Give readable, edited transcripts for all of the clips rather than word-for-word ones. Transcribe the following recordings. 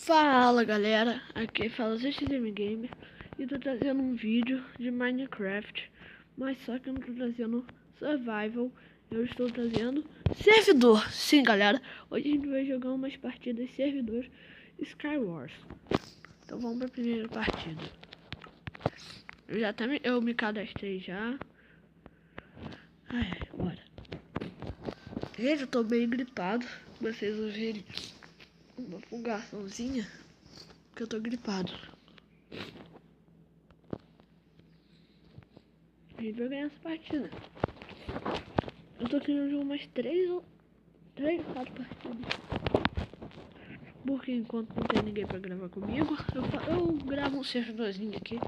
Fala galera, aqui fala o ZXM Gamer e tô trazendo um vídeo de Minecraft, mas só que eu não tô trazendo Survival, eu estou trazendo servidor. Sim galera, hoje a gente vai jogar umas partidas de servidor Skywars. Então vamos pra primeira partida. Eu me cadastrei já. Ai, bora. Gente, eu tô bem gripado, se vocês ouvirem uma fungaçãozinha, que eu tô gripado. A gente vai ganhar essa partida. Eu tô querendo jogar umas 3 ou 4 partidas. Porque enquanto não tem ninguém pra gravar comigo, eu gravo um servidorzinho aqui.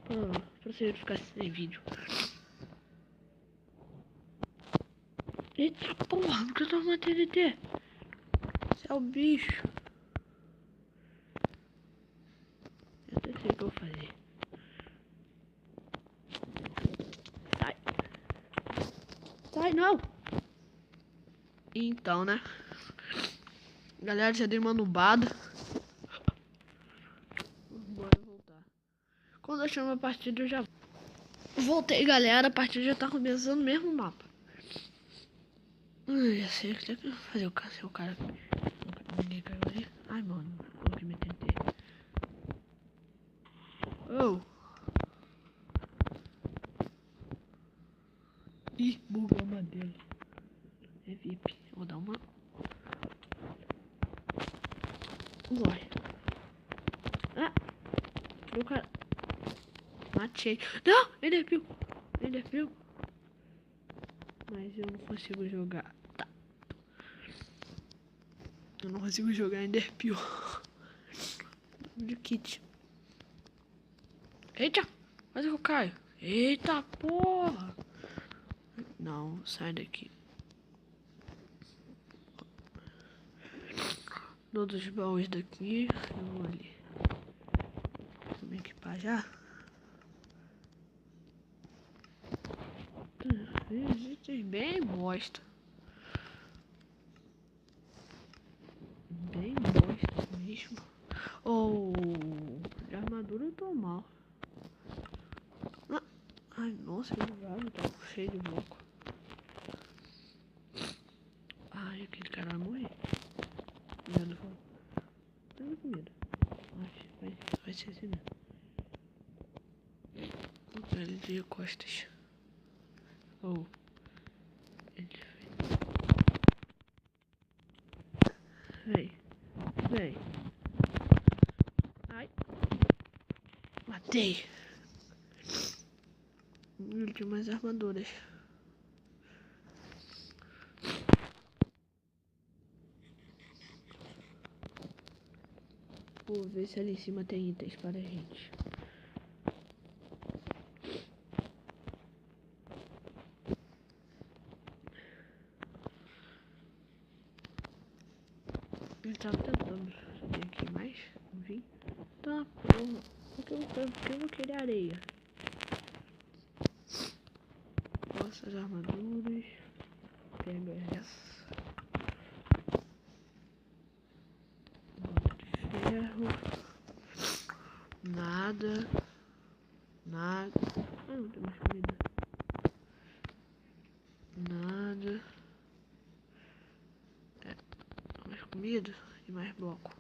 Pra você ficar sem vídeo. Eita porra, por que eu tô uma TNT? Você é o bicho. Eu até sei o que eu vou fazer. Sai. Sai não. Então, né? Galera, já dei uma nubada. Bora voltar. Quando eu chamo a partida, eu já voltei, galera. A partida já tá começando no mesmo mapa. Já sei o que tem que fazer. O cara. Ninguém caiu ali. Ai, mano. Coloquei minha TNT. Oh. Ih, bugou a madeira. É VIP. Vou dar uma. Morre. Ah! Meu cara. Matei. Não! Enderpeel. Enderpeel. Mas eu não consigo jogar. Tá. Eu não consigo jogar Enderpeel. De kit. Eita! Quase que eu caio. Eita porra! Não, sai daqui. Todos os baús daqui. Eu vou ali. Vou me equipar já. Existe bem bosta. Bem bosta mesmo. Oh, de armadura eu tô mal. Ai, nossa, que ligado, tá cheio de bloco. Ai, aquele cara vai morrer. Tem comida. Vai ser assim mesmo. Ele de costas. Oh. Ele vem. Vem. Ai. Matei. Ele tinha umas armaduras. Vou ver se ali em cima tem itens para a gente. Ele tava tentando subir aqui, mas não vim. Tá, porra. Porque eu vou querer areia. Nossa, as armaduras. Pega essa. Bota de ferro. Nada. Nada. Ah, não tem mais comida. Nada. Mais comida e mais bloco.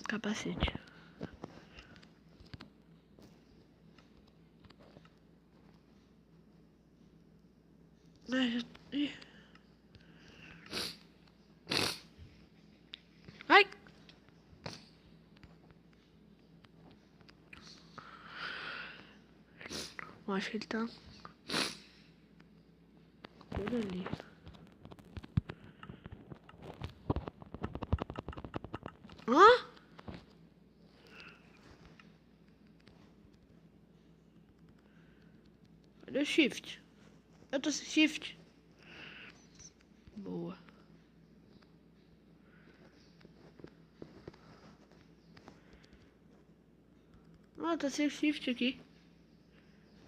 Capacete. Ai! Eu acho que ele tá por ali. Hã? Cadê o shift? Eu tô sem shift. Boa. Ah, tá sem shift aqui.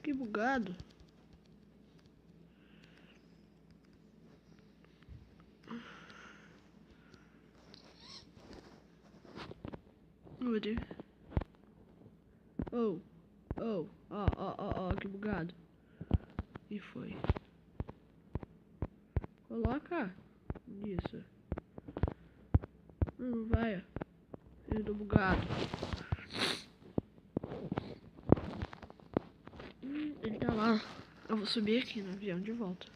Que bugado. meu Deus. Que bugado. E foi. Coloca. Isso. Não vai. Eu tô bugado. Ele tá lá. Eu vou subir aqui no avião de volta.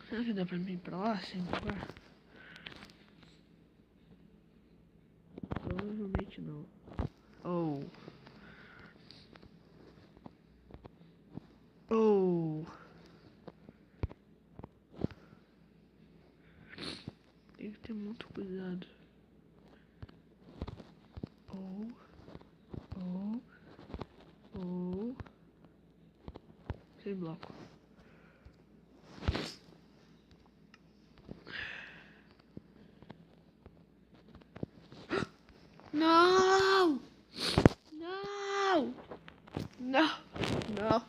Será que dá pra mim ir pra lá sem bugar? Provavelmente não. Oh. Tem que ter muito cuidado. Sem bloco. Não! Não! Não! Não!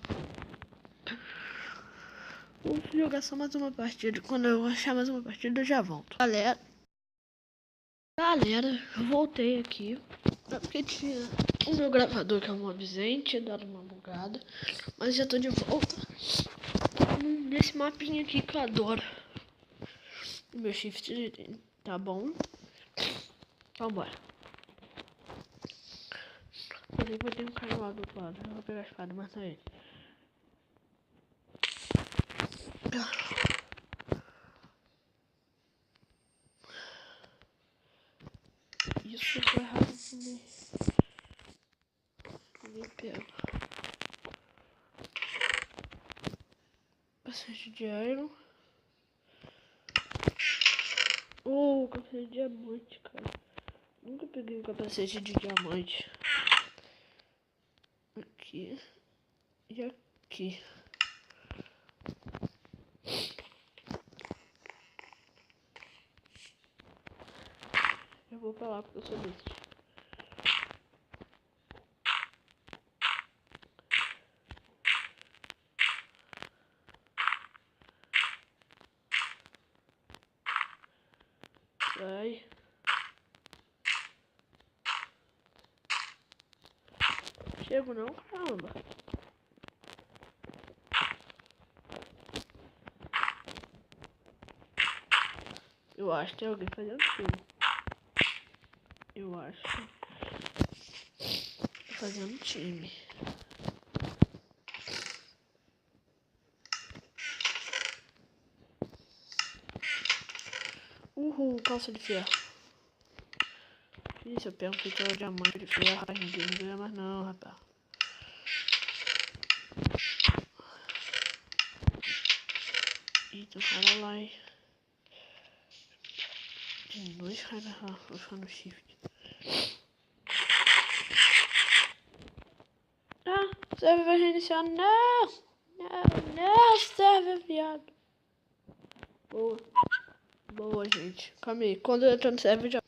Vou jogar só mais uma partida. Quando eu achar mais uma partida, eu já volto. Galera, eu voltei aqui. Porque tinha o meu gravador que é um absente, dado uma bugada. Mas já tô de volta. Nesse mapinha aqui que eu adoro. O meu shift tá bom. Vambora. Eu vou ter um cara lá do outro lado. Eu vou pegar a espada e matar ele. Isso foi errado também. Me pego. Capacete de iron. Capacete de diamante, cara. Nunca peguei um capacete de diamante. Aqui. E aqui. Eu vou pra lá porque eu sou desse. Sai. Chego não? Caramba. Eu acho que tem alguém fazendo time. Eu acho. Tô fazendo time. Calça de ferro. Isso, eu pego que é o diamante de ferro. Ninguém ganha mais não, rapaz. E tem um cara lá, hein. Tem dois caras lá. Vou ficar no shift. Ah, serve vai reiniciar. Não! Não, serve, viado. Boa, gente. Calma aí. Quando eu entro no server, já